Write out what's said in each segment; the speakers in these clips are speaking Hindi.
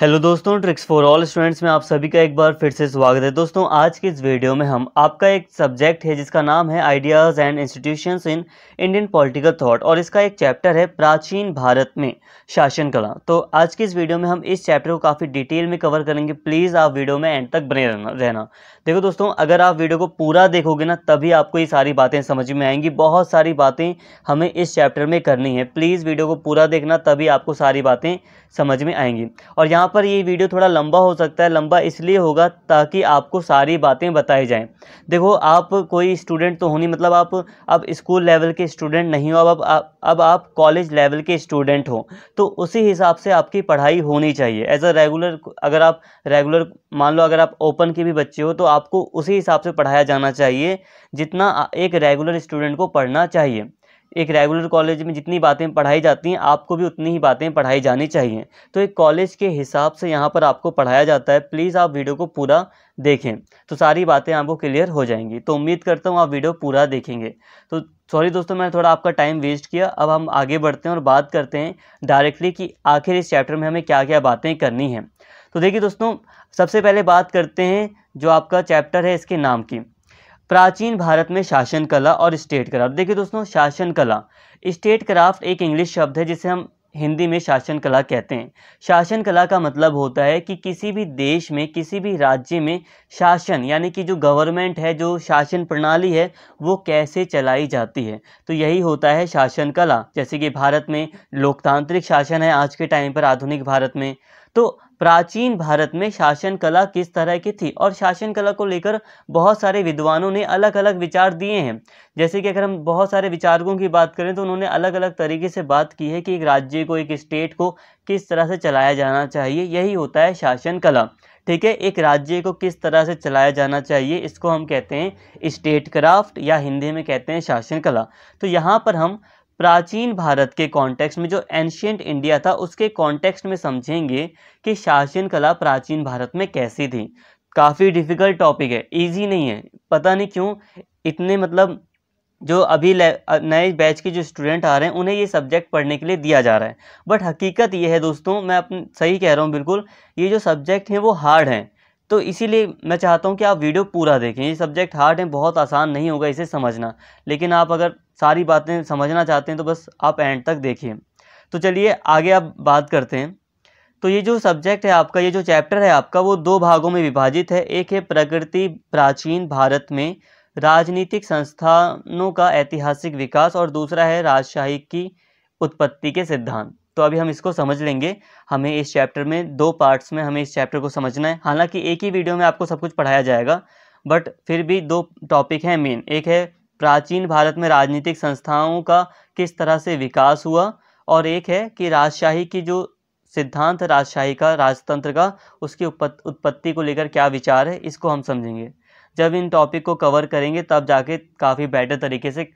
हेलो दोस्तों, ट्रिक्स फॉर ऑल स्टूडेंट्स में आप सभी का एक बार फिर से स्वागत है। दोस्तों, आज की इस वीडियो में हम आपका एक सब्जेक्ट है जिसका नाम है ideas and institutions in Indian political thought और इसका एक चैप्टर है प्राचीन भारत में शासन कला। तो आज की इस वीडियो में हम इस चैप्टर को काफ़ी डिटेल में कवर करेंगे। प्लीज़ आप वीडियो में एंड तक बने रहना। देखो दोस्तों, अगर आप वीडियो को पूरा देखोगे ना तभी आपको ये सारी बातें समझ में आएंगी। बहुत सारी बातें हमें इस चैप्टर में करनी है। प्लीज़ वीडियो को पूरा देखना, तभी आपको सारी बातें समझ में आएंगी। और यहाँ पर ये वीडियो थोड़ा लंबा हो सकता है। लंबा इसलिए होगा ताकि आपको सारी बातें बताई जाएं। देखो, आप कोई स्टूडेंट तो हो नहीं, मतलब आप अब स्कूल लेवल के स्टूडेंट नहीं हो, अब आप कॉलेज लेवल के स्टूडेंट हो, तो उसी हिसाब से आपकी पढ़ाई होनी चाहिए। एज अ रेगुलर, अगर आप रेगुलर मान लो, अगर आप ओपन के भी बच्चे हो तो आपको उसी हिसाब से पढ़ाया जाना चाहिए जितना एक रेगुलर स्टूडेंट को पढ़ना चाहिए। एक रेगुलर कॉलेज में जितनी बातें पढ़ाई जाती हैं आपको भी उतनी ही बातें पढ़ाई जानी चाहिए। तो एक कॉलेज के हिसाब से यहाँ पर आपको पढ़ाया जाता है। प्लीज़ आप वीडियो को पूरा देखें तो सारी बातें आपको क्लियर हो जाएंगी। तो उम्मीद करता हूँ आप वीडियो पूरा देखेंगे। तो सॉरी दोस्तों, मैंने थोड़ा आपका टाइम वेस्ट किया। अब हम आगे बढ़ते हैं और बात करते हैं डायरेक्टली कि आखिर इस चैप्टर में हमें क्या क्या बातें करनी हैं। तो देखिए दोस्तों, सबसे पहले बात करते हैं जो आपका चैप्टर है इसके नाम की, प्राचीन भारत में शासन कला और स्टेट क्राफ्ट। देखिए दोस्तों, शासन कला, स्टेट क्राफ्ट एक इंग्लिश शब्द है जिसे हम हिंदी में शासन कला कहते हैं। शासन कला का मतलब होता है कि किसी भी देश में, किसी भी राज्य में शासन यानी कि जो गवर्नमेंट है, जो शासन प्रणाली है, वो कैसे चलाई जाती है। तो यही होता है शासन कला। जैसे कि भारत में लोकतांत्रिक शासन है आज के टाइम पर, आधुनिक भारत में। तो प्राचीन भारत में शासन कला किस तरह की थी, और शासन कला को लेकर बहुत सारे विद्वानों ने अलग अलग विचार दिए हैं। जैसे कि अगर हम बहुत सारे विचारकों की बात करें तो उन्होंने अलग अलग तरीके से बात की है कि एक राज्य को, एक स्टेट को किस तरह से चलाया जाना चाहिए। यही होता है शासन कला। ठीक है, एक राज्य को किस तरह से चलाया जाना चाहिए, इसको हम कहते हैं स्टेट क्राफ्ट या हिंदी में कहते हैं शासन कला। तो यहाँ पर हम प्राचीन भारत के कॉन्टेक्स्ट में, जो एंशियंट इंडिया था उसके कॉन्टेक्स्ट में समझेंगे कि शासन कला प्राचीन भारत में कैसी थी। काफ़ी डिफिकल्ट टॉपिक है, इजी नहीं है। पता नहीं क्यों इतने, मतलब जो अभी नए बैच के जो स्टूडेंट आ रहे हैं उन्हें ये सब्जेक्ट पढ़ने के लिए दिया जा रहा है। बट हकीकत ये है दोस्तों, मैं अपने सही कह रहा हूँ बिल्कुल, ये जो सब्जेक्ट हैं वो हार्ड हैं। तो इसीलिए मैं चाहता हूँ कि आप वीडियो पूरा देखें। ये सब्जेक्ट हार्ड है, बहुत आसान नहीं होगा इसे समझना, लेकिन आप अगर सारी बातें समझना चाहते हैं तो बस आप एंड तक देखिए। तो चलिए आगे आप बात करते हैं। तो ये जो सब्जेक्ट है आपका, ये जो चैप्टर है आपका, वो दो भागों में विभाजित है। एक है प्रकृति प्राचीन भारत में राजनीतिक संस्थानों का ऐतिहासिक विकास, और दूसरा है राजशाही की उत्पत्ति के सिद्धांत। तो अभी हम इसको समझ लेंगे। हमें इस चैप्टर में दो पार्ट्स में हमें इस चैप्टर को समझना है। हालांकि एक ही वीडियो में आपको सब कुछ पढ़ाया जाएगा, बट फिर भी दो टॉपिक हैं मेन। एक है प्राचीन भारत में राजनीतिक संस्थाओं का किस तरह से विकास हुआ, और एक है कि राजशाही की जो सिद्धांत, राजशाही का, राजतंत्र का, उसकी उत्पत्ति को लेकर क्या विचार है, इसको हम समझेंगे। जब इन टॉपिक को कवर करेंगे तब जाके काफ़ी बेटर तरीके से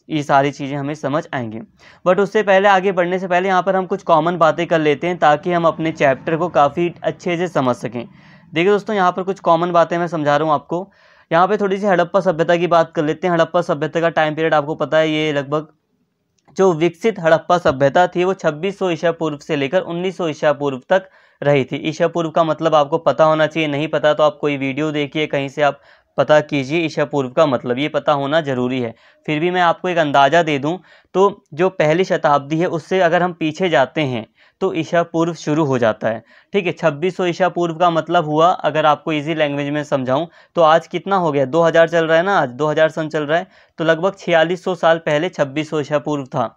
ये सारी चीज़ें हमें समझ आएंगी। बट उससे पहले, आगे बढ़ने से पहले, यहाँ पर हम कुछ कॉमन बातें कर लेते हैं ताकि हम अपने चैप्टर को काफ़ी अच्छे से समझ सकें। देखिए दोस्तों, यहाँ पर कुछ कॉमन बातें मैं समझा रहा हूँ आपको। यहाँ पे थोड़ी सी हड़प्पा सभ्यता की बात कर लेते हैं। हड़प्पा सभ्यता का टाइम पीरियड आपको पता है, ये लगभग जो विकसित हड़प्पा सभ्यता थी वो 2600 ईसा पूर्व से लेकर 1900 ईसा पूर्व तक रही थी। ईसा पूर्व का मतलब आपको पता होना चाहिए, नहीं पता तो आप कोई वीडियो देखिए, कहीं से आप पता कीजिए ईसा पूर्व का मतलब, ये पता होना ज़रूरी है। फिर भी मैं आपको एक अंदाज़ा दे दूं तो जो पहली शताब्दी है उससे अगर हम पीछे जाते हैं तो ईसा पूर्व शुरू हो जाता है। ठीक है, 2600 ईसा पूर्व का मतलब हुआ, अगर आपको इजी लैंग्वेज में समझाऊं तो आज कितना हो गया, 2000 चल रहा है ना, आज 2000 सन चल रहा है, तो लगभग 4600 साल पहले 2600 ईसा पूर्व था।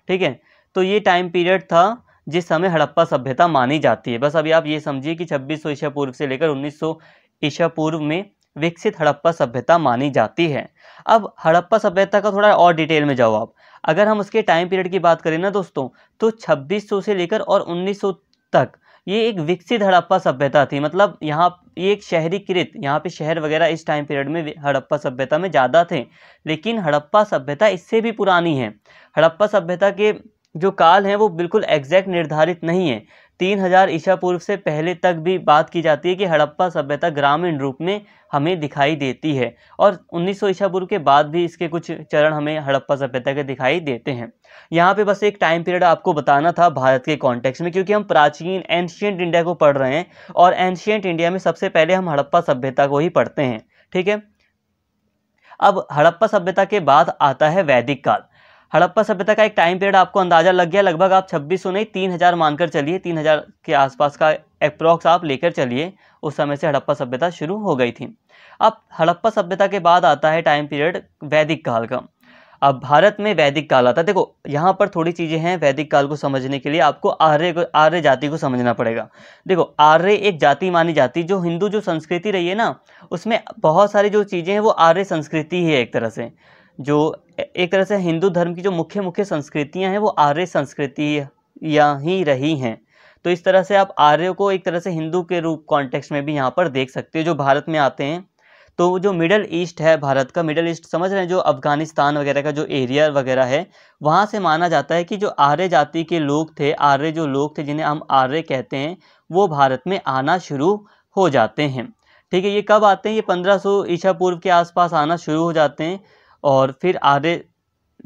ठीक है, तो ये टाइम पीरियड था जिस समय हड़प्पा सभ्यता मानी जाती है। बस अभी आप ये समझिए कि 2600 ईसा पूर्व से लेकर 1900 ईसा पूर्व में विकसित हड़प्पा सभ्यता मानी जाती है। अब हड़प्पा सभ्यता का थोड़ा और डिटेल में जाओ आप। अगर हम उसके टाइम पीरियड की बात करें ना दोस्तों, तो 2600 से लेकर और 1900 तक ये एक विकसित हड़प्पा सभ्यता थी। मतलब यहाँ ये एक शहरीकृत, यहाँ पे शहर वगैरह इस टाइम पीरियड में हड़प्पा सभ्यता में ज़्यादा थे, लेकिन हड़प्पा सभ्यता इससे भी पुरानी है। हड़प्पा सभ्यता के जो काल हैं वो बिल्कुल एग्जैक्ट निर्धारित नहीं है, 3000 ईसा पूर्व से पहले तक भी बात की जाती है कि हड़प्पा सभ्यता ग्रामीण रूप में हमें दिखाई देती है, और 1900 ईसा पूर्व के बाद भी इसके कुछ चरण हमें हड़प्पा सभ्यता के दिखाई देते हैं। यहाँ पे बस एक टाइम पीरियड आपको बताना था भारत के कॉन्टेक्स्ट में, क्योंकि हम प्राचीन एंशिएंट इंडिया को पढ़ रहे हैं और एंशिएंट इंडिया में सबसे पहले हम हड़प्पा सभ्यता को ही पढ़ते हैं। ठीक है, अब हड़प्पा सभ्यता के बाद आता है वैदिक काल। हड़प्पा सभ्यता का एक टाइम पीरियड आपको अंदाजा लग गया, लगभग आप 2600 नहीं 3000 मानकर चलिए, 3000 के आसपास का अप्रॉक्स आप लेकर चलिए। उस समय से हड़प्पा सभ्यता शुरू हो गई थी। अब हड़प्पा सभ्यता के बाद आता है टाइम पीरियड वैदिक काल का। अब भारत में वैदिक काल आता है। देखो यहाँ पर थोड़ी चीज़ें हैं, वैदिक काल को समझने के लिए आपको आर्य जाति को समझना पड़ेगा। देखो आर्य एक जाति मानी जाती है, जो हिंदू जो संस्कृति रही है ना, उसमें बहुत सारी जो चीज़ें हैं वो आर्य संस्कृति ही है। एक तरह से हिंदू धर्म की जो मुख्य संस्कृतियां हैं वो आर्य संस्कृतियां ही रही हैं। तो इस तरह से आप आर्य को एक तरह से हिंदू के रूप कॉन्टेक्स्ट में भी यहाँ पर देख सकते हो। जो भारत में आते हैं तो जो मिडल ईस्ट है, भारत का मिडल ईस्ट समझ रहे हैं, जो अफगानिस्तान वगैरह का जो एरिया वगैरह है, वहाँ से माना जाता है कि जो आर्य जाति के लोग थे, आर्य जो लोग थे जिन्हें हम आर्य कहते हैं, वो भारत में आना शुरू हो जाते हैं। ठीक है, ये कब आते हैं? ये 1500 ईसा पूर्व के आसपास आना शुरू हो जाते हैं, और फिर आर्य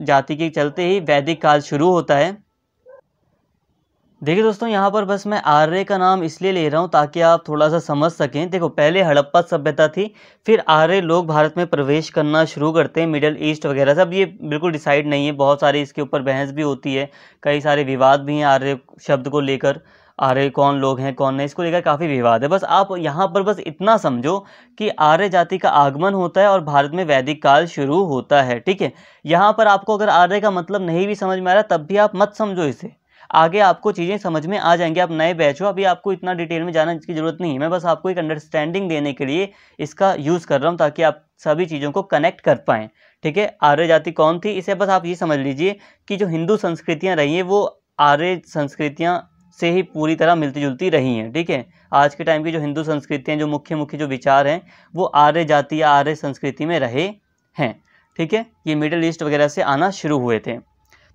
जाति के चलते ही वैदिक काल शुरू होता है। देखिए दोस्तों, यहाँ पर बस मैं आर्य का नाम इसलिए ले रहा हूँ ताकि आप थोड़ा सा समझ सकें। देखो पहले हड़प्पा सभ्यता थी, फिर आर्य लोग भारत में प्रवेश करना शुरू करते हैं, मिडल ईस्ट वगैरह से। अब ये बिल्कुल डिसाइड नहीं है, बहुत सारी इसके ऊपर बहस भी होती है, कई सारे विवाद भी हैं आर्य शब्द को लेकर। आर्य कौन लोग हैं कौन नहीं, इसको लेकर काफ़ी विवाद है। बस आप यहाँ पर बस इतना समझो कि आर्य जाति का आगमन होता है और भारत में वैदिक काल शुरू होता है। ठीक है, यहाँ पर आपको अगर आर्य का मतलब नहीं भी समझ में आ रहा तब भी आप मत समझो इसे, आगे आपको चीज़ें समझ में आ जाएंगी। आप नए बैच हो, अभी आपको इतना डिटेल में जाने की ज़रूरत नहीं है। मैं बस आपको एक अंडरस्टैंडिंग देने के लिए इसका यूज़ कर रहा हूँ ताकि आप सभी चीज़ों को कनेक्ट कर पाएँ। ठीक है, आर्य जाति कौन थी, इसे बस आप ये समझ लीजिए कि जो हिंदू संस्कृतियाँ रही हैं वो आर्य संस्कृतियाँ से ही पूरी तरह मिलती जुलती रही हैं। ठीक है, आज के टाइम की जो हिंदू संस्कृतियाँ, जो मुख्य जो विचार हैं, वो आर्य जाति या आर्य संस्कृति में रहे हैं। ठीक है, ये मिडिल ईस्ट वगैरह से आना शुरू हुए थे।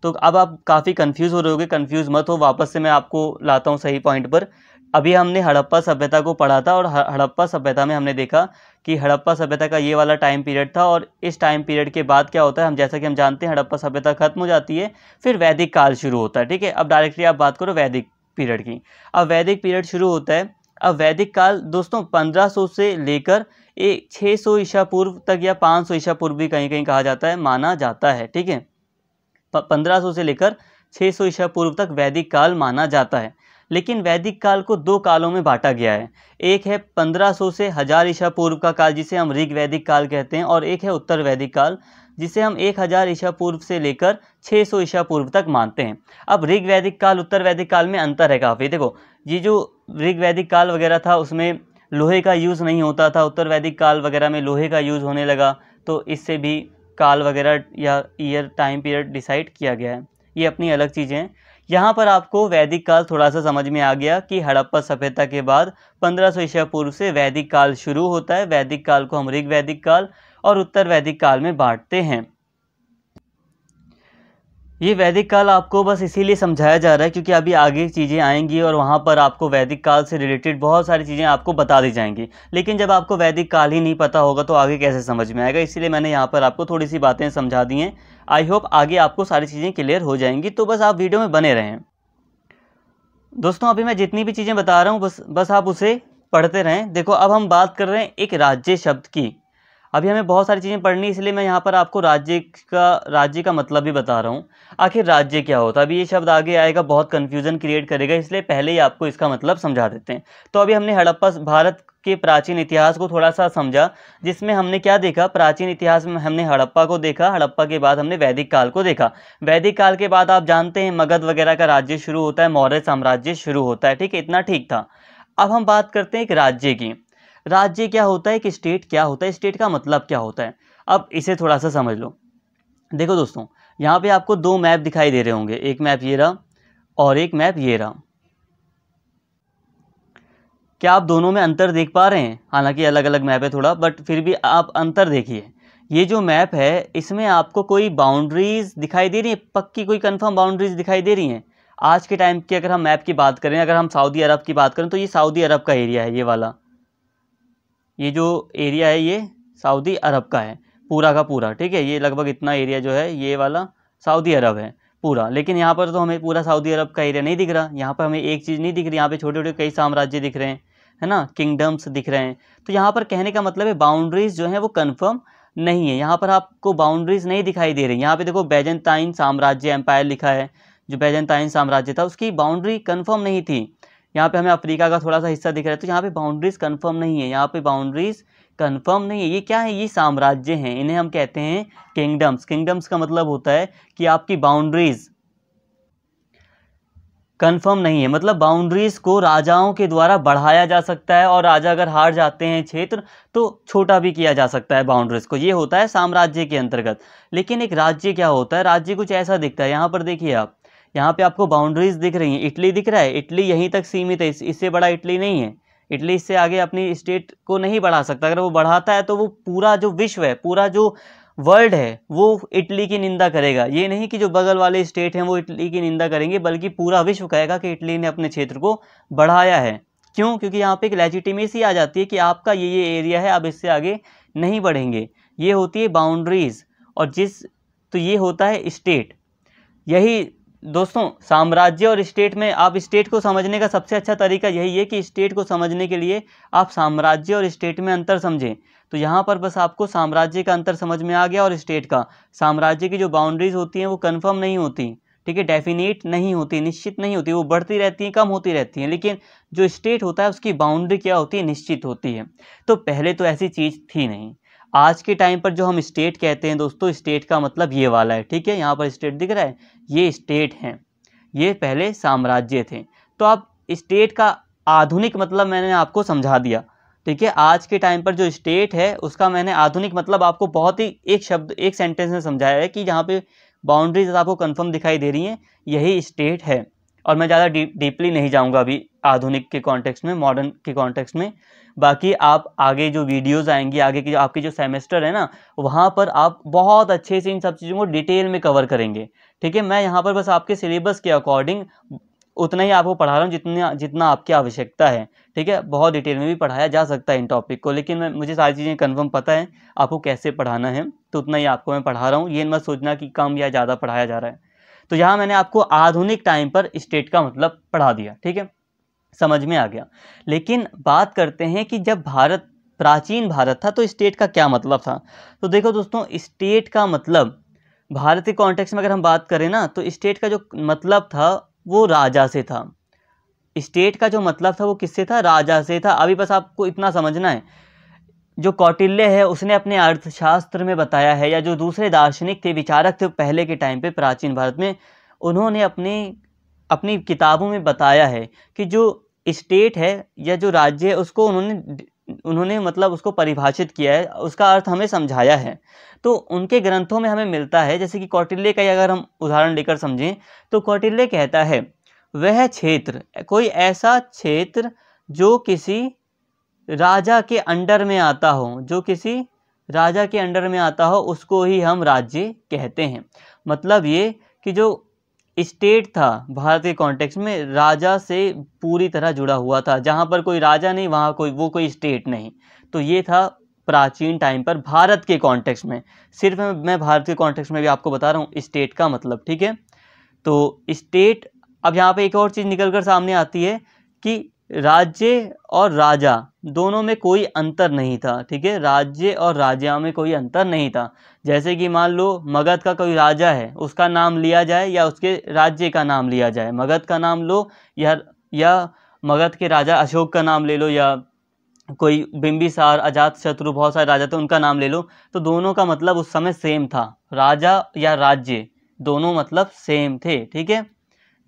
तो अब आप काफ़ी कंफ्यूज हो रहे होगे, कंफ्यूज मत हो, वापस से मैं आपको लाता हूँ सही पॉइंट पर। अभी हमने हड़प्पा सभ्यता को पढ़ा था और हड़प्पा सभ्यता में हमने देखा कि हड़प्पा सभ्यता का ये वाला टाइम पीरियड था, और इस टाइम पीरियड के बाद क्या होता है, हम जैसा कि हम जानते हैं हड़प्पा सभ्यता खत्म हो जाती है, फिर वैदिक काल शुरू होता है। ठीक है, अब डायरेक्टली आप बात करो वैदिक पीरियड की। अब वैदिक पीरियड शुरू होता है। अब वैदिक काल दोस्तों 1500 से लेकर 600 ईसा पूर्व तक या 500 ईसा पूर्व भी कहीं कहीं कहा जाता है, माना जाता है। ठीक है, 1500 से लेकर 600 ईसा पूर्व तक वैदिक काल माना जाता है। लेकिन वैदिक काल को दो कालों में बांटा गया है, एक है 1500 से 1000 ईसा पूर्व का काल जिसे हम ऋग वैदिक काल कहते हैं, और एक है उत्तर वैदिक काल जिसे हम 1000 ईसा पूर्व से लेकर 600 ईसा पूर्व तक मानते हैं। अब ऋग वैदिक काल उत्तर वैदिक काल में अंतर है काफ़ी। देखो ये जो ऋग वैदिक काल वगैरह था उसमें लोहे का यूज़ नहीं होता था, उत्तर वैदिक काल वगैरह में लोहे का यूज़ होने लगा, तो इससे भी काल वगैरह या ईयर टाइम पीरियड डिसाइड किया गया है। ये अपनी अलग चीज़ें हैं। यहाँ पर आपको वैदिक काल थोड़ा सा समझ में आ गया कि हड़प्पा सभ्यता के बाद 1500 ईसा पूर्व से वैदिक काल शुरू होता है। वैदिक काल को हम ऋग वैदिक काल और उत्तर वैदिक काल में बांटते हैं। ये वैदिक काल आपको बस इसीलिए समझाया जा रहा है क्योंकि अभी आगे चीज़ें आएंगी और वहाँ पर आपको वैदिक काल से रिलेटेड बहुत सारी चीज़ें आपको बता दी जाएंगी। लेकिन जब आपको वैदिक काल ही नहीं पता होगा तो आगे कैसे समझ में आएगा, इसीलिए मैंने यहाँ पर आपको थोड़ी सी बातें समझा दी हैं। आई होप आगे आपको सारी चीज़ें क्लियर हो जाएंगी, तो बस आप वीडियो में बने रहें। दोस्तों अभी मैं जितनी भी चीज़ें बता रहा हूँ बस आप उसे पढ़ते रहें। देखो अब हम बात कर रहे हैं एक राज्य शब्द की। अभी हमें बहुत सारी चीज़ें पढ़नी, इसलिए मैं यहाँ पर आपको राज्य का मतलब भी बता रहा हूँ। आखिर राज्य क्या होता है, अभी ये शब्द आगे आएगा, बहुत कन्फ्यूज़न क्रिएट करेगा, इसलिए पहले ही आपको इसका मतलब समझा देते हैं। तो अभी हमने भारत के प्राचीन इतिहास को थोड़ा सा समझा, जिसमें हमने क्या देखा, प्राचीन इतिहास में हमने हड़प्पा को देखा, हड़प्पा के बाद हमने वैदिक काल को देखा। वैदिक काल के बाद आप जानते हैं मगध वगैरह का राज्य शुरू होता है, मौर्य साम्राज्य शुरू होता है। ठीक है, इतना ठीक था। अब हम बात करते हैं एक राज्य की। राज्य क्या होता है, एक स्टेट क्या होता है, स्टेट का मतलब क्या होता है, अब इसे थोड़ा सा समझ लो। देखो दोस्तों यहाँ पे आपको दो मैप दिखाई दे रहे होंगे, एक मैप ये रहा और एक मैप ये रहा। क्या आप दोनों में अंतर देख पा रहे हैं? हालांकि अलग अलग मैप है थोड़ा, बट फिर भी आप अंतर देखिए। ये जो मैप है इसमें आपको कोई बाउंड्रीज दिखाई दे रही है, पक्की कोई कंफर्म बाउंड्रीज दिखाई दे रही हैं? आज के टाइम की अगर हम मैप की बात करें, अगर हम सऊदी अरब की बात करें तो ये सऊदी अरब का एरिया है, ये वाला, ये जो एरिया है ये सऊदी अरब का है पूरा का पूरा, ठीक है। ये लगभग इतना एरिया जो है ये वाला सऊदी अरब है पूरा। लेकिन यहाँ पर तो हमें पूरा सऊदी अरब का एरिया नहीं दिख रहा, यहाँ पर हमें एक चीज़ नहीं दिख रही, यहाँ पे छोटे छोटे कई साम्राज्य दिख रहे हैं, है ना, किंगडम्स दिख रहे हैं। तो यहाँ पर कहने का मतलब है बाउंड्रीज जो है वो कन्फर्म नहीं है, यहाँ पर आपको बाउंड्रीज नहीं दिखाई दे रही। यहाँ पे देखो बैजेंटाइन साम्राज्य एम्पायर लिखा है, जो बैजेंटाइन साम्राज्य था उसकी बाउंड्री कन्फर्म नहीं थी। यहाँ पे हमें अफ्रीका का थोड़ा सा हिस्सा दिख रहा है, तो यहाँ पे बाउंड्रीज कन्फर्म नहीं है, यहाँ पे बाउंड्रीज कन्फर्म नहीं है। ये क्या है, ये साम्राज्य हैं, इन्हें हम कहते हैं किंगडम्स। किंगडम्स का मतलब होता है कि आपकी बाउंड्रीज कन्फर्म नहीं है, मतलब बाउंड्रीज को राजाओं के द्वारा बढ़ाया जा सकता है, और राजा अगर हार जाते हैं क्षेत्र तो छोटा भी किया जा सकता है बाउंड्रीज को। ये होता है साम्राज्य के अंतर्गत। लेकिन एक राज्य क्या होता है, राज्य कुछ ऐसा दिखता है। यहाँ पर देखिए आप, यहाँ पे आपको बाउंड्रीज दिख रही हैं, इटली दिख रहा है, इटली यहीं तक सीमित है, इससे बड़ा इटली नहीं है। इटली इससे आगे अपनी स्टेट को नहीं बढ़ा सकता, अगर वो बढ़ाता है तो वो पूरा जो विश्व है, पूरा जो वर्ल्ड है वो इटली की निंदा करेगा। ये नहीं कि जो बगल वाले स्टेट हैं वो इटली की निंदा करेंगे, बल्कि पूरा विश्व कहेगा कि इटली ने अपने क्षेत्र को बढ़ाया है। क्यों? क्योंकि यहाँ पे एक लेजिटिमेसी आ जाती है कि आपका ये एरिया है, आप इससे आगे नहीं बढ़ेंगे। ये होती है बाउंड्रीज, और तो ये होता है स्टेट। यही दोस्तों साम्राज्य और स्टेट में, आप स्टेट को समझने का सबसे अच्छा तरीका यही है कि स्टेट को समझने के लिए आप साम्राज्य और स्टेट में अंतर समझें। तो यहाँ पर बस आपको साम्राज्य का अंतर समझ में आ गया और स्टेट का। साम्राज्य की जो बाउंड्रीज होती हैं वो कंफर्म नहीं होती, ठीक है, डेफिनेट नहीं होती, निश्चित नहीं होती, वो बढ़ती रहती हैं, कम होती रहती हैं। लेकिन जो स्टेट होता है उसकी बाउंड्री क्या होती है, निश्चित होती है। तो पहले तो ऐसी चीज़ थी नहीं। आज के टाइम पर जो हम स्टेट कहते हैं दोस्तों, स्टेट का मतलब ये वाला है, ठीक है। यहाँ पर स्टेट दिख रहा है, ये स्टेट हैं, ये पहले साम्राज्य थे। तो अब स्टेट का आधुनिक मतलब मैंने आपको समझा दिया, ठीक है। आज के टाइम पर जो स्टेट है उसका मैंने आधुनिक मतलब आपको बहुत ही एक शब्द, एक सेंटेंस में समझाया है कि जहाँ पे बाउंड्रीज आपको कंफर्म दिखाई दे रही हैं यही स्टेट है। और मैं ज़्यादा डीपली नहीं जाऊँगा अभी आधुनिक के कॉन्टेक्स्ट में, मॉडर्न के कॉन्टेक्स्ट में। बाकी आप आगे जो वीडियोस आएंगी, आगे की आपकी जो सेमेस्टर है ना, वहाँ पर आप बहुत अच्छे से इन सब चीज़ों को डिटेल में कवर करेंगे, ठीक है। मैं यहाँ पर बस आपके सिलेबस के अकॉर्डिंग उतना ही आपको पढ़ा रहा हूँ जितना आपकी आवश्यकता है, ठीक है। बहुत डिटेल में भी पढ़ाया जा सकता है इन टॉपिक को, लेकिन मुझे सारी चीज़ें कंफर्म पता है आपको कैसे पढ़ाना है, तो उतना ही आपको मैं पढ़ा रहा हूँ। ये मत सोचना कि कम या ज़्यादा पढ़ाया जा रहा है। तो यहाँ मैंने आपको आधुनिक टाइम पर स्टेट का मतलब पढ़ा दिया, ठीक है, समझ में आ गया। लेकिन बात करते हैं कि जब भारत, प्राचीन भारत था, तो स्टेट का क्या मतलब था। तो देखो दोस्तों, स्टेट का मतलब भारत के कॉन्टेक्स्ट में अगर हम बात करें ना, तो स्टेट का जो मतलब था वो राजा से था। स्टेट का जो मतलब था वो किससे था, राजा से था। अभी बस आपको इतना समझना है, जो कौटिल्य है उसने अपने अर्थशास्त्र में बताया है, या जो दूसरे दार्शनिक थे, विचारक थे पहले के टाइम पे प्राचीन भारत में, उन्होंने अपनी किताबों में बताया है कि जो स्टेट है या जो राज्य है उसको उन्होंने मतलब उसको परिभाषित किया है, उसका अर्थ हमें समझाया है। तो उनके ग्रंथों में हमें मिलता है, जैसे कि कौटिल्य का अगर हम उदाहरण लेकर समझें, तो कौटिल्य कहता है वह क्षेत्र, कोई ऐसा क्षेत्र जो किसी राजा के अंडर में आता हो, जो किसी राजा के अंडर में आता हो, उसको ही हम राज्य कहते हैं। मतलब ये कि जो स्टेट था भारत के कॉन्टेक्स्ट में राजा से पूरी तरह जुड़ा हुआ था, जहाँ पर कोई राजा नहीं वहाँ कोई स्टेट नहीं। तो ये था प्राचीन टाइम पर भारत के कॉन्टेक्स्ट में। सिर्फ मैं भारत के कॉन्टेक्स्ट में भी आपको बता रहा हूँ स्टेट का मतलब, ठीक है। तो स्टेट, अब यहाँ पे एक और चीज़ निकल कर सामने आती है कि राज्य और राजा दोनों में कोई अंतर नहीं था, ठीक है। राज्य और राजा में कोई अंतर नहीं था। जैसे कि मान लो मगध का कोई राजा है, उसका नाम लिया जाए या उसके राज्य का नाम लिया जाए, मगध का नाम लो या मगध के राजा अशोक का नाम ले लो, या कोई बिंबिसार, अजातशत्रु, बहुत सारे राजा थे उनका नाम ले लो, तो दोनों का मतलब उस समय सेम था। राजा या राज्य दोनों मतलब सेम थे, ठीक है।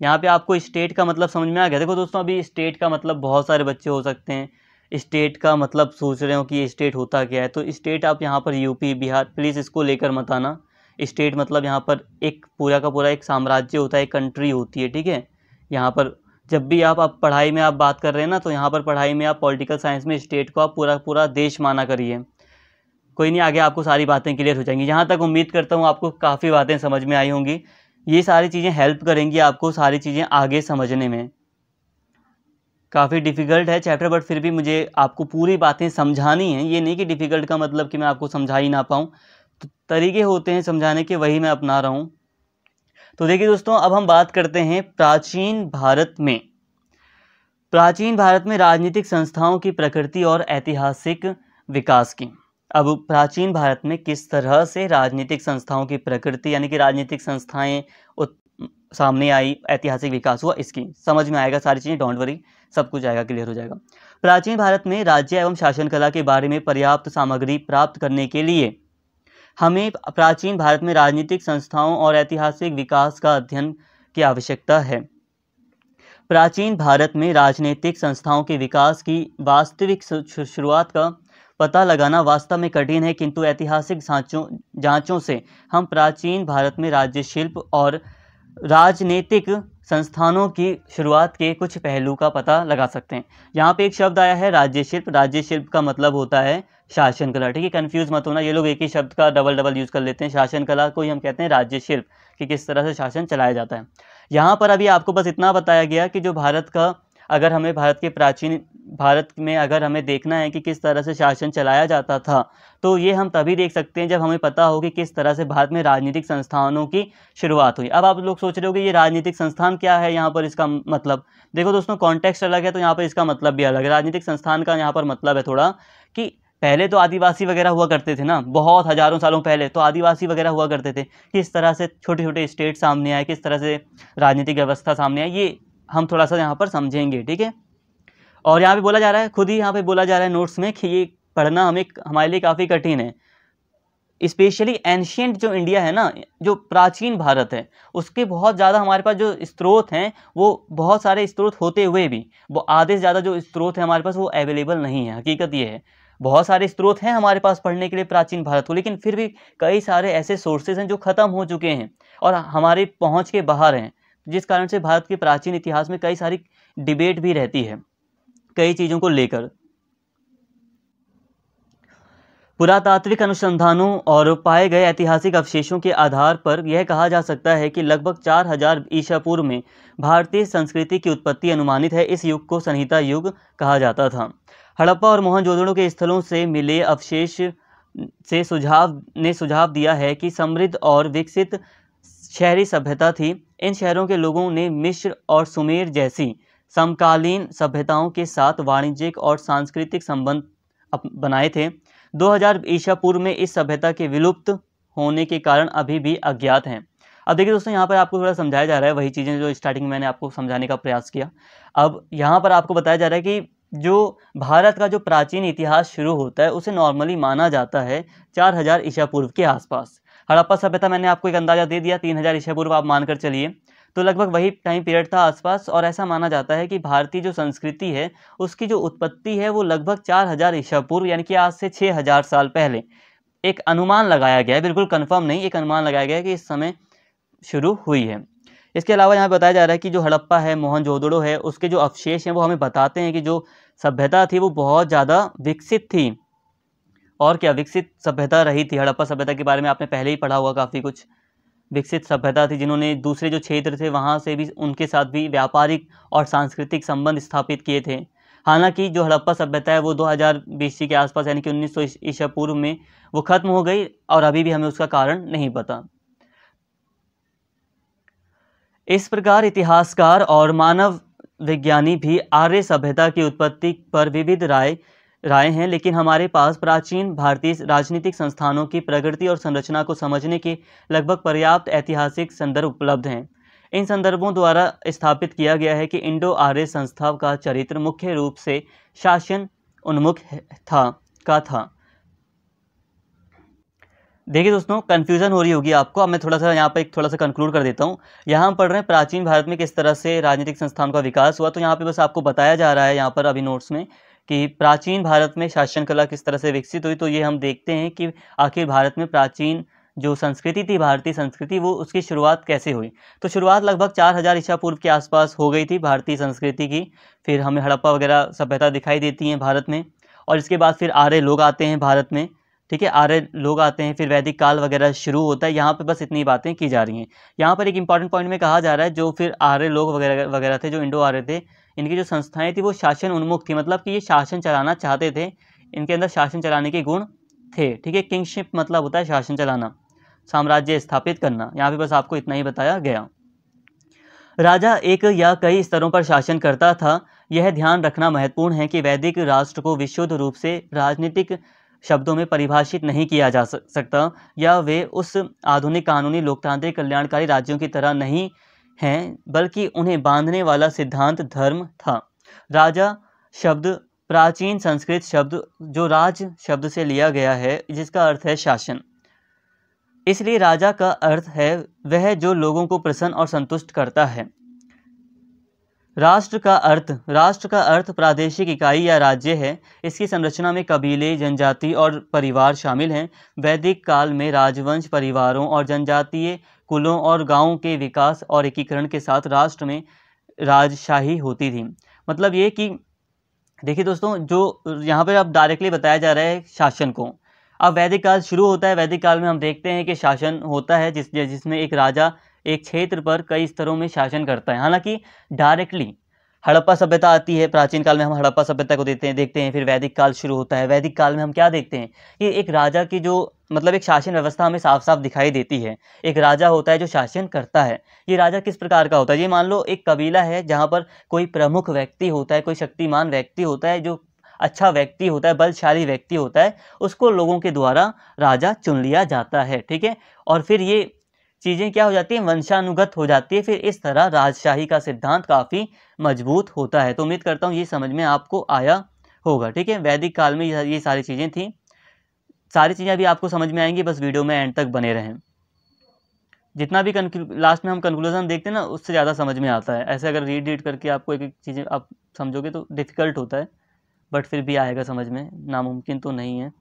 यहाँ पे आपको स्टेट का मतलब समझ में आ गया। देखो दोस्तों, अभी स्टेट का मतलब बहुत सारे बच्चे हो सकते हैं स्टेट का मतलब सोच रहे हो कि ये स्टेट होता क्या है। तो स्टेट आप यहाँ पर यूपी, बिहार, प्लीज़ इसको लेकर मत आना। स्टेट मतलब यहाँ पर एक पूरा का पूरा एक साम्राज्य होता है, एक कंट्री होती है, ठीक है। यहाँ पर जब भी आप पढ़ाई में आप बात कर रहे हैं ना, तो यहाँ पर पढ़ाई में आप पॉलिटिकल साइंस में स्टेट को आप पूरा देश माना करिए। कोई नहीं, आगे आपको सारी बातें क्लियर हो जाएंगी। यहाँ तक उम्मीद करता हूँ आपको काफ़ी बातें समझ में आई होंगी। ये सारी चीज़ें हेल्प करेंगी आपको सारी चीज़ें आगे समझने में। काफ़ी डिफ़िकल्ट है चैप्टर, बट फिर भी मुझे आपको पूरी बातें समझानी हैं। ये नहीं कि डिफ़िकल्ट का मतलब कि मैं आपको समझा ही ना पाऊँ, तो तरीके होते हैं समझाने के, वही मैं अपना रहा हूँ। तो देखिए दोस्तों, अब हम बात करते हैं प्राचीन भारत में। प्राचीन भारत में राजनीतिक संस्थाओं की प्रकृति और ऐतिहासिक विकास की। अब प्राचीन भारत में किस तरह से राजनीतिक संस्थाओं की प्रकृति यानी कि राजनीतिक संस्थाएं सामने आई, ऐतिहासिक विकास हुआ, इसकी समझ में आएगा सारी चीज़ें, डोंट वरी, सब कुछ आएगा, क्लियर हो जाएगा। प्राचीन भारत में राज्य एवं शासन कला के बारे में पर्याप्त सामग्री प्राप्त करने के लिए हमें प्राचीन भारत में राजनीतिक संस्थाओं और ऐतिहासिक विकास का अध्ययन की आवश्यकता है। प्राचीन भारत में राजनीतिक संस्थाओं के विकास की वास्तविक शुरुआत का पता लगाना वास्तव में कठिन है, किंतु ऐतिहासिक जांचों से हम प्राचीन भारत में राज्य शिल्प और राजनीतिक संस्थानों की शुरुआत के कुछ पहलू का पता लगा सकते हैं। यहाँ पे एक शब्द आया है राज्य शिल्प। राज्य शिल्प का मतलब होता है शासन कला, ठीक है, कंफ्यूज मत होना, ये लोग एक ही शब्द का डबल यूज़ कर लेते हैं। शासन कला को ही हम कहते हैं राज्य शिल्प, कि किस तरह से शासन चलाया जाता है। यहाँ पर अभी आपको बस इतना बताया गया कि जो भारत का, अगर हमें भारत के प्राचीन भारत में अगर हमें देखना है कि किस तरह से शासन चलाया जाता था, तो ये हम तभी देख सकते हैं जब हमें पता हो कि किस तरह से भारत में राजनीतिक संस्थानों की शुरुआत हुई। अब आप लोग सोच रहे हो कि ये राजनीतिक संस्थान क्या है, यहाँ पर इसका मतलब देखो दोस्तों, कॉन्टेक्स्ट अलग है तो यहाँ पर इसका मतलब भी अलग है। राजनीतिक संस्थान का यहाँ पर मतलब है थोड़ा कि पहले तो आदिवासी वगैरह हुआ करते थे ना, बहुत हजारों सालों पहले तो आदिवासी वगैरह हुआ करते थे। किस तरह से छोटे छोटे स्टेट सामने आए, किस तरह से राजनीतिक व्यवस्था सामने आई, ये हम थोड़ा सा यहाँ पर समझेंगे, ठीक है। और यहाँ पे बोला जा रहा है, खुद ही यहाँ पे बोला जा रहा है नोट्स में, कि ये पढ़ना हमारे लिए काफ़ी कठिन है। स्पेशली एंशियंट जो इंडिया है ना, जो प्राचीन भारत है, उसके बहुत ज़्यादा हमारे पास जो स्रोत हैं, वो बहुत सारे स्रोत होते हुए भी वो आधे से ज़्यादा जो स्रोत है हमारे पास वो अवेलेबल नहीं है। हकीकत ये है, बहुत सारे स्रोत हैं हमारे पास पढ़ने के लिए प्राचीन भारत को, लेकिन फिर भी कई सारे ऐसे सोर्सेज हैं जो ख़त्म हो चुके हैं और हमारी पहुंच के बाहर हैं, जिस कारण से भारत के प्राचीन इतिहास में कई सारी डिबेट भी रहती है कई चीज़ों को लेकर। पुरातात्विक अनुसंधानों और पाए गए ऐतिहासिक अवशेषों के आधार पर यह कहा जा सकता है कि लगभग 4000 ईसा पूर्व में भारतीय संस्कृति की उत्पत्ति अनुमानित है। इस युग को संहिता युग कहा जाता था। हड़प्पा और मोहनजोदड़ो के स्थलों से मिले अवशेष से सुझाव दिया है कि समृद्ध और विकसित शहरी सभ्यता थी। इन शहरों के लोगों ने मिस्र और सुमेर जैसी समकालीन सभ्यताओं के साथ वाणिज्यिक और सांस्कृतिक संबंध बनाए थे। 2000 ईसा पूर्व में इस सभ्यता के विलुप्त होने के कारण अभी भी अज्ञात हैं। अब देखिए दोस्तों, यहाँ पर आपको थोड़ा समझाया जा रहा है वही चीज़ें जो स्टार्टिंग में मैंने आपको समझाने का प्रयास किया। अब यहाँ पर आपको बताया जा रहा है कि जो भारत का जो प्राचीन इतिहास शुरू होता है उसे नॉर्मली माना जाता है 4000 ईसा पूर्व के आसपास। हड़प्पा सभ्यता मैंने आपको एक अंदाज़ा दे दिया, 3000 ईसा पूर्व आप मानकर चलिए, तो लगभग वही टाइम पीरियड था आसपास। और ऐसा माना जाता है कि भारतीय जो संस्कृति है उसकी जो उत्पत्ति है वो लगभग 4000 ईसा पूर्व यानी कि आज से 6000 साल पहले, एक अनुमान लगाया गया है, बिल्कुल कंफर्म नहीं, एक अनुमान लगाया गया है कि इस समय शुरू हुई है। इसके अलावा यहाँ बताया जा रहा है कि जो हड़प्पा है, मोहनजोदड़ो है, उसके जो अवशेष हैं वो हमें बताते हैं कि जो सभ्यता थी वो बहुत ज़्यादा विकसित थी। और क्या विकसित सभ्यता रही थी। हड़प्पा सभ्यता के बारे में आपने पहले ही पढ़ा हुआ काफ़ी कुछ। विकसित सभ्यता थी जिन्होंने दूसरे जो क्षेत्र थे वहाँ से भी, उनके साथ भी व्यापारिक और सांस्कृतिक संबंध स्थापित किए थे। हालांकि जो हड़प्पा सभ्यता है वो 2000 BC के आसपास यानी कि 1900 ईसा पूर्व में वो खत्म हो गई और अभी भी हमें उसका कारण नहीं पता। इस प्रकार इतिहासकार और मानव विज्ञानी भी आर्य सभ्यता की उत्पत्ति पर विविध राय हैं, लेकिन हमारे पास प्राचीन भारतीय राजनीतिक संस्थानों की प्रकृति और संरचना को समझने के लगभग पर्याप्त ऐतिहासिक संदर्भ उपलब्ध हैं। इन संदर्भों द्वारा स्थापित किया गया है कि इंडो आर्य संस्था का चरित्र मुख्य रूप से शासन उन्मुख था। देखिए दोस्तों, कन्फ्यूज़न हो रही होगी आपको। अब मैं थोड़ा सा यहाँ पर थोड़ा सा कंक्लूड कर देता हूँ। यहाँ हम पढ़ रहे हैं प्राचीन भारत में किस तरह से राजनीतिक संस्थानों का विकास हुआ, तो यहाँ पे बस आपको बताया जा रहा है यहाँ पर अभी नोट्स में कि प्राचीन भारत में शासन कला किस तरह से विकसित हुई। तो ये हम देखते हैं कि आखिर भारत में प्राचीन जो संस्कृति थी, भारतीय संस्कृति, वो उसकी शुरुआत कैसे हुई। तो शुरुआत लगभग 4000 ईसा पूर्व के आसपास हो गई थी भारतीय संस्कृति की। फिर हमें हड़प्पा वगैरह सभ्यता दिखाई देती हैं भारत में, और इसके बाद फिर आर्य लोग आते हैं भारत में, ठीक है, आर्य लोग आते हैं, फिर वैदिक काल वगैरह शुरू होता है। यहाँ पे बस इतनी बातें की जा रही हैं। यहाँ पर एक इंपॉर्टेंट पॉइंट में कहा जा रहा है, जो फिर आर्य लोग वगैरह वगैरह थे, जो इंडो आर्य थे, इनकी जो संस्थाएं थी वो शासन उन्मुख थी, मतलब कि ये शासन चलाना चाहते थे, इनके अंदर शासन चलाने के गुण थे। ठीक है, किंगशिप मतलब होता है शासन चलाना, साम्राज्य स्थापित करना। यहाँ पे बस आपको इतना ही बताया गया। राजा एक या कई स्तरों पर शासन करता था। यह ध्यान रखना महत्वपूर्ण है कि वैदिक राष्ट्र को विशुद्ध रूप से राजनीतिक शब्दों में परिभाषित नहीं किया जा सकता, या वे उस आधुनिक कानूनी लोकतांत्रिक कल्याणकारी राज्यों की तरह नहीं हैं, बल्कि उन्हें बांधने वाला सिद्धांत धर्म था। राजा शब्द प्राचीन संस्कृत शब्द जो राज शब्द से लिया गया है, जिसका अर्थ है शासन। इसलिए राजा का अर्थ है वह जो लोगों को प्रसन्न और संतुष्ट करता है। राष्ट्र का अर्थ प्रादेशिक इकाई या राज्य है। इसकी संरचना में कबीले, जनजाति और परिवार शामिल हैं। वैदिक काल में राजवंश, परिवारों और जनजातीय कुलों और गांवों के विकास और एकीकरण के साथ राष्ट्र में राजशाही होती थी। मतलब ये कि देखिए दोस्तों, जो यहाँ पर अब डायरेक्टली बताया जा रहा है शासन को। अब वैदिक काल शुरू होता है। वैदिक काल में हम देखते हैं कि शासन होता है जिसमें एक राजा एक क्षेत्र पर कई स्तरों में शासन करता है। हालांकि डायरेक्टली हड़प्पा सभ्यता आती है, प्राचीन काल में हम हड़प्पा सभ्यता को देखते हैं। फिर वैदिक काल शुरू होता है। वैदिक काल में हम क्या देखते हैं कि एक राजा की जो मतलब एक शासन व्यवस्था हमें साफ साफ दिखाई देती है। एक राजा होता है जो शासन करता है। ये राजा किस प्रकार का होता है? ये मान लो एक कबीला है जहाँ पर कोई प्रमुख व्यक्ति होता है, कोई शक्तिमान व्यक्ति होता है, जो अच्छा व्यक्ति होता है, बलशाली व्यक्ति होता है, उसको लोगों के द्वारा राजा चुन लिया जाता है। ठीक है, और फिर ये चीज़ें क्या हो जाती हैं, वंशानुगत हो जाती है। फिर इस तरह राजशाही का सिद्धांत काफ़ी मजबूत होता है। तो उम्मीद करता हूँ ये समझ में आपको आया होगा। ठीक है, वैदिक काल में ये सारी चीज़ें थी। सारी चीज़ें अभी आपको समझ में आएंगी, बस वीडियो में एंड तक बने रहें। जितना भी लास्ट में हम कंक्लूजन देखते हैं ना, उससे ज़्यादा समझ में आता है। ऐसे अगर रीड करके आपको एक एक चीज़ें आप समझोगे तो डिफ़िकल्ट होता है, बट फिर भी आएगा समझ में, नामुमकिन तो नहीं है।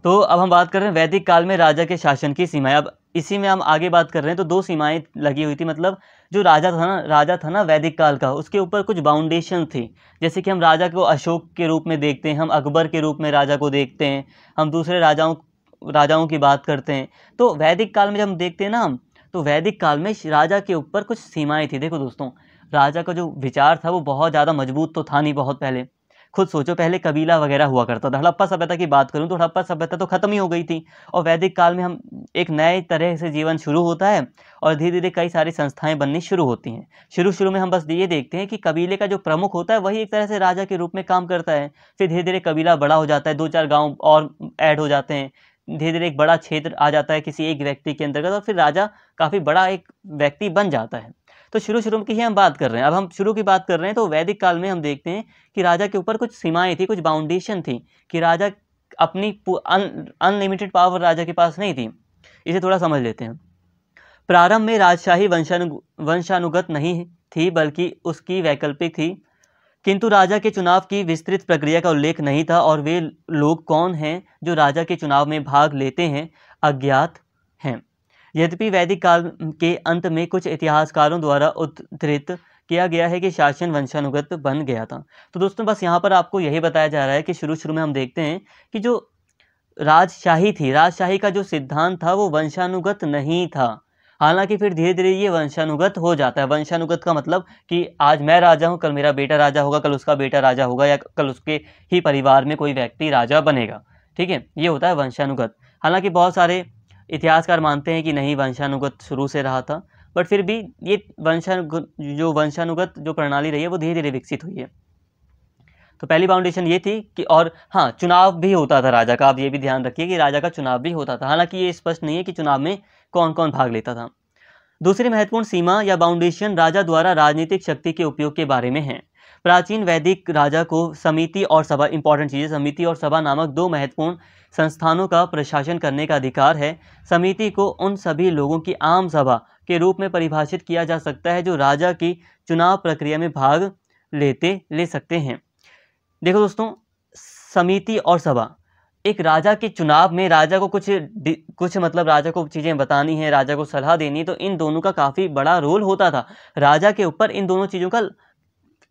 तो अब हम बात कर रहे हैं वैदिक काल में राजा के शासन की सीमाएं। अब इसी में हम आगे बात कर रहे हैं। तो दो सीमाएं लगी हुई थी, मतलब जो राजा था ना वैदिक काल का, उसके ऊपर कुछ बाउंडेशन थी। जैसे कि हम राजा को अशोक के रूप में देखते हैं, हम अकबर के रूप में राजा को देखते हैं, हम दूसरे राजाओं की बात करते हैं। तो वैदिक काल में जब हम देखते हैं ना तो वैदिक काल में राजा के ऊपर कुछ सीमाएं थी। देखो दोस्तों, राजा का जो विचार था वो बहुत ज़्यादा मजबूत तो था नहीं। बहुत पहले खुद सोचो, पहले कबीला वगैरह हुआ करता था। हड़प्पा सभ्यता की बात करूं तो हड़प्पा सभ्यता तो खत्म ही हो गई थी, और वैदिक काल में हम एक नए तरह से जीवन शुरू होता है, और धीरे धीरे कई सारी संस्थाएं बननी शुरू होती हैं। शुरू में हम बस ये देखते हैं कि कबीले का जो प्रमुख होता है वही एक तरह से राजा के रूप में काम करता है। फिर धीरे धीरे कबीला बड़ा हो जाता है, 2-4 गाँव और ऐड हो जाते हैं, धीरे धीरे एक बड़ा क्षेत्र आ जाता है किसी एक व्यक्ति के अंतर्गत, और फिर राजा काफ़ी बड़ा एक व्यक्ति बन जाता है। तो शुरू की ही हम बात कर रहे हैं। अब हम शुरू की बात कर रहे हैं। तो वैदिक काल में हम देखते हैं कि राजा के ऊपर कुछ सीमाएं थी, कुछ बाउंडेशन थी, कि राजा अपनी अनलिमिटेड पावर राजा के पास नहीं थी। इसे थोड़ा समझ लेते हैं। प्रारंभ में राजशाही वंशानुगत नहीं थी, बल्कि उसकी वैकल्पिक थी। किंतु राजा के चुनाव की विस्तृत प्रक्रिया का उल्लेख नहीं था, और वे लोग कौन हैं जो राजा के चुनाव में भाग लेते हैं, अज्ञात हैं। यद्यपि वैदिक काल के अंत में कुछ इतिहासकारों द्वारा उद्धृत किया गया है कि शासन वंशानुगत बन गया था। तो दोस्तों बस यहाँ पर आपको यही बताया जा रहा है कि शुरू में हम देखते हैं कि जो राजशाही थी, राजशाही का जो सिद्धांत था वो वंशानुगत नहीं था। हालांकि फिर धीरे धीरे ये वंशानुगत हो जाता है। वंशानुगत का मतलब कि आज मैं राजा हूँ, कल मेरा बेटा राजा होगा, कल उसका बेटा राजा होगा, या कल उसके ही परिवार में कोई व्यक्ति राजा बनेगा। ठीक है, ये होता है वंशानुगत। हालांकि बहुत सारे इतिहासकार मानते हैं कि नहीं, वंशानुगत शुरू से रहा था, बट फिर भी ये वंशानुगत जो प्रणाली रही है वो धीरे धीरे विकसित हुई है। तो पहली फाउंडेशन ये थी कि, और हाँ, चुनाव भी होता था राजा का। आप ये भी ध्यान रखिए कि राजा का चुनाव भी होता था। हालांकि ये स्पष्ट नहीं है कि चुनाव में कौन कौन भाग लेता था। दूसरी महत्वपूर्ण सीमा या बाउंडेशन राजा द्वारा राजनीतिक शक्ति के उपयोग के बारे में है। प्राचीन वैदिक राजा को समिति और सभा, इंपॉर्टेंट चीज़, समिति और सभा नामक दो महत्वपूर्ण संस्थानों का प्रशासन करने का अधिकार है। समिति को उन सभी लोगों की आम सभा के रूप में परिभाषित किया जा सकता है जो राजा की चुनाव प्रक्रिया में भाग ले सकते हैं। देखो दोस्तों, समिति और सभा, एक राजा के चुनाव में राजा को कुछ मतलब राजा को चीज़ें बतानी है, राजा को सलाह देनी है, तो इन दोनों का काफ़ी बड़ा रोल होता था। राजा के ऊपर इन दोनों चीज़ों का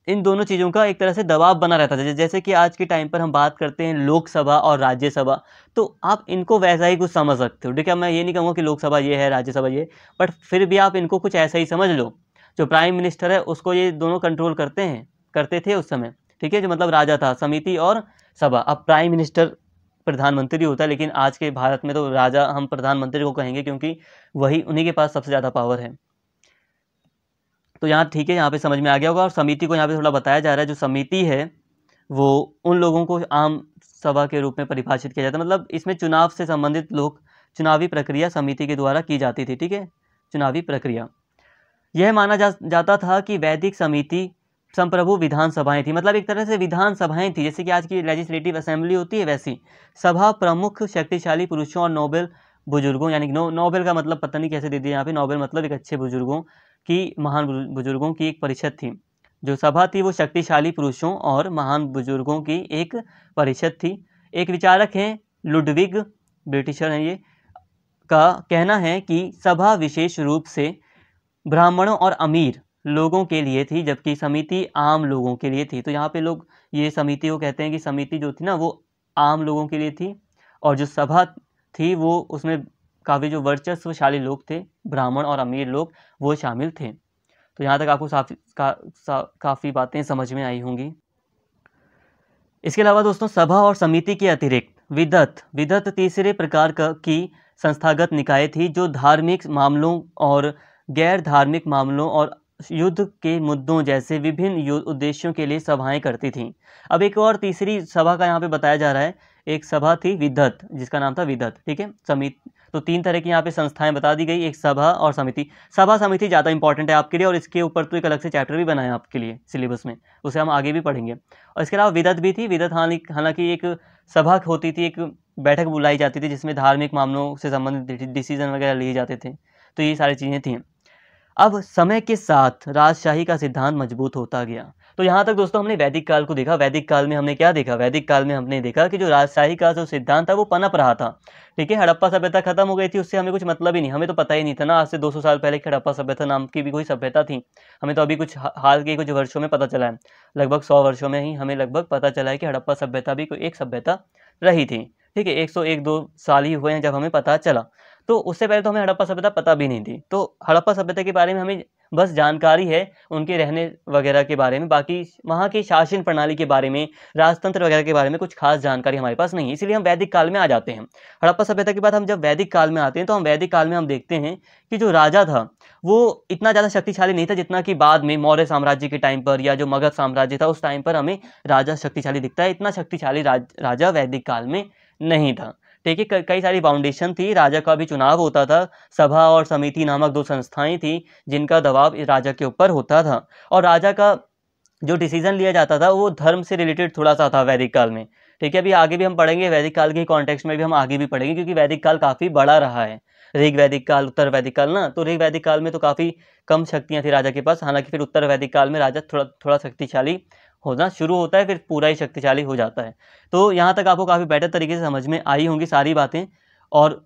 इन दोनों चीज़ों का एक तरह से दबाव बना रहता था। जैसे कि आज के टाइम पर हम बात करते हैं लोकसभा और राज्यसभा, तो आप इनको वैसा ही कुछ समझ सकते हो। ठीक है, मैं ये नहीं कहूँगा कि लोकसभा ये है, राज्यसभा ये, बट फिर भी आप इनको कुछ ऐसा ही समझ लो। जो प्राइम मिनिस्टर है उसको ये दोनों कंट्रोल करते थे उस समय। ठीक है, जो मतलब राजा था, समिति और सभा। अब प्राइम मिनिस्टर प्रधानमंत्री होता है, लेकिन आज के भारत में तो राजा हम प्रधानमंत्री को कहेंगे, क्योंकि वही उन्हीं के पास सबसे ज़्यादा पावर है। तो यहाँ ठीक है, यहाँ पे समझ में आ गया होगा। और समिति को यहाँ पे थोड़ा बताया जा रहा है। जो समिति है वो उन लोगों को आम सभा के रूप में परिभाषित किया जाता है। मतलब इसमें चुनाव से संबंधित लोग, चुनावी प्रक्रिया समिति के द्वारा की जाती थी। ठीक है, चुनावी प्रक्रिया। यह माना जाता था कि वैदिक समिति संप्रभु विधानसभाएं थी। मतलब एक तरह से विधानसभाएं थी, जैसे कि आज की लेजिस्लेटिव असेंबली होती है वैसी। सभा प्रमुख शक्तिशाली पुरुषों और नोबेल बुजुर्गों, यानी कि नोबेल का मतलब पता नहीं कैसे दे दिया यहाँ पे। नोबेल मतलब एक अच्छे बुजुर्गों की, महान बुजुर्गों की एक परिषद थी। जो सभा थी वो शक्तिशाली पुरुषों और महान बुजुर्गों की एक परिषद थी। एक विचारक हैं लुडविग, ब्रिटिशर हैं ये, का कहना है कि सभा विशेष रूप से ब्राह्मणों और अमीर लोगों के लिए थी, जबकि समिति आम लोगों के लिए थी। तो यहाँ पे लोग ये समिति को कहते हैं कि समिति जो थी ना वो आम लोगों के लिए थी, और जो सभा थी वो उसमें काफ़ी जो वर्चस्वशाली लोग थे, ब्राह्मण और अमीर लोग, वो शामिल थे। तो यहाँ तक आपको काफ़ी बातें समझ में आई होंगी। इसके अलावा दोस्तों, सभा और समिति के अतिरिक्त विधत तीसरे प्रकार की संस्थागत निकाय थी, जो धार्मिक मामलों और गैर धार्मिक मामलों और युद्ध के मुद्दों जैसे विभिन्न उद्देश्यों के लिए सभाएं करती थीं। अब एक और तीसरी सभा का यहाँ पे बताया जा रहा है। एक सभा थी विधत, जिसका नाम था विधत। ठीक है, समिति। तो तीन तरह की यहाँ पे संस्थाएं बता दी गई, एक सभा और समिति। सभा समिति ज़्यादा इंपॉर्टेंट है आपके लिए, और इसके ऊपर तो एक अलग से चैप्टर भी बनाया है आपके लिए सिलेबस में, उसे हम आगे भी पढ़ेंगे। और इसके अलावा विधत भी थी। विधत हालांकि एक सभा होती थी, एक बैठक बुलाई जाती थी जिसमें धार्मिक मामलों से संबंधित डिसीजन वगैरह लिए जाते थे। तो ये सारी चीज़ें थीं। अब समय के साथ राजशाही का सिद्धांत मजबूत होता गया। तो यहाँ तक दोस्तों हमने वैदिक काल को देखा। वैदिक काल में हमने क्या देखा? वैदिक काल में हमने देखा कि जो राजशाही का जो सिद्धांत था वो पनप रहा था। ठीक है, हड़प्पा सभ्यता खत्म हो गई थी, उससे हमें कुछ मतलब ही नहीं, हमें तो पता ही नहीं था ना, आज से 200 साल पहले हड़प्पा सभ्यता नाम की भी कोई सभ्यता थी। हमें तो अभी कुछ हाल के कुछ वर्षों में पता चला है, लगभग 100 वर्षों में ही हमें लगभग पता चला है कि हड़प्पा सभ्यता भी कोई एक सभ्यता रही थी। ठीक है, 101-2 साल ही हुए हैं जब हमें पता चला। तो उससे पहले तो हमें हड़प्पा सभ्यता पता भी नहीं थी। तो हड़प्पा सभ्यता के बारे में हमें बस जानकारी है उनके रहने वगैरह के बारे में, बाकी वहाँ की शासन प्रणाली के बारे में, राजतंत्र वगैरह के बारे में कुछ खास जानकारी हमारे पास नहीं है। इसीलिए हम वैदिक काल में आ जाते हैं। हड़प्पा सभ्यता के बाद हम जब वैदिक काल में आते हैं तो हम वैदिक काल में हम देखते हैं कि जो राजा था वो इतना ज़्यादा शक्तिशाली नहीं था जितना कि बाद में मौर्य साम्राज्य के टाइम पर या जो मगध साम्राज्य था उस टाइम पर हमें राजा शक्तिशाली दिखता है। इतना शक्तिशाली राजा वैदिक काल में नहीं था। ठीक है, कई सारी फाउंडेशन थी, राजा का भी चुनाव होता था, सभा और समिति नामक 2 संस्थाएं थी जिनका दबाव राजा के ऊपर होता था, और राजा का जो डिसीजन लिया जाता था वो धर्म से रिलेटेड थोड़ा सा था वैदिक काल में। ठीक है, अभी आगे भी हम पढ़ेंगे, वैदिक काल के कॉन्टेक्स्ट में भी हम आगे भी पढ़ेंगे, क्योंकि वैदिक काल काफ़ी बड़ा रहा है। ऋग वैदिक काल, उत्तर वैदिक काल ना, तो ऋग वैदिक काल में तो काफ़ी कम शक्तियाँ थी राजा के पास, हालांकि फिर उत्तर वैदिक काल में राजा थोड़ा शक्तिशाली होना शुरू होता है, फिर पूरा ही शक्तिशाली हो जाता है। तो यहाँ तक आपको काफ़ी बेटर तरीके से समझ में आई होंगी सारी बातें। और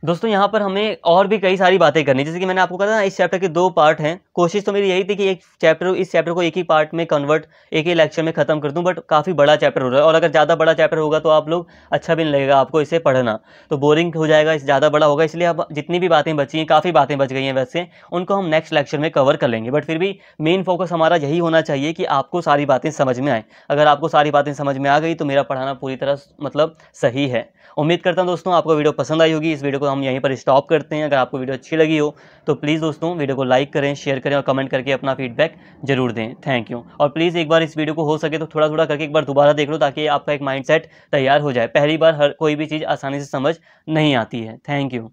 दोस्तों यहाँ पर हमें और भी कई सारी बातें करनी, जैसे कि मैंने आपको कहा था इस चैप्टर के 2 पार्ट हैं। कोशिश तो मेरी यही थी कि इस चैप्टर को एक ही पार्ट में कन्वर्ट, एक ही लेक्चर में खत्म कर दूं, बट काफ़ी बड़ा चैप्टर हो रहा है, और अगर ज़्यादा बड़ा चैप्टर होगा तो आप लोग अच्छा भी नहीं लगेगा आपको इसे पढ़ना, तो बोरिंग हो जाएगा, इस ज़्यादा बड़ा होगा। इसलिए अब जितनी भी बातें बची हैं, काफ़ी बातें बच गई हैं वैसे, उनको हम नेक्स्ट लेक्चर में कवर कर लेंगे, बट फिर भी मेन फोकस हमारा यही होना चाहिए कि आपको सारी बातें समझ में आए। अगर आपको सारी बातें समझ में आ गई तो मेरा पढ़ाना पूरी तरह मतलब सही है। उम्मीद करता हूं दोस्तों आपको वीडियो पसंद आई होगी। इस वीडियो को हम यहीं पर स्टॉप करते हैं। अगर आपको वीडियो अच्छी लगी हो तो प्लीज़ दोस्तों वीडियो को लाइक करें, शेयर करें और कमेंट करके अपना फीडबैक जरूर दें। Thank you. और प्लीज़ एक बार इस वीडियो को हो सके तो थोड़ा थोड़ा करके एक बार दोबारा देख लो, ताकि आपका एक माइंडसेट तैयार हो जाए। पहली बार कोई भी चीज़ आसानी से समझ नहीं आती है। Thank you.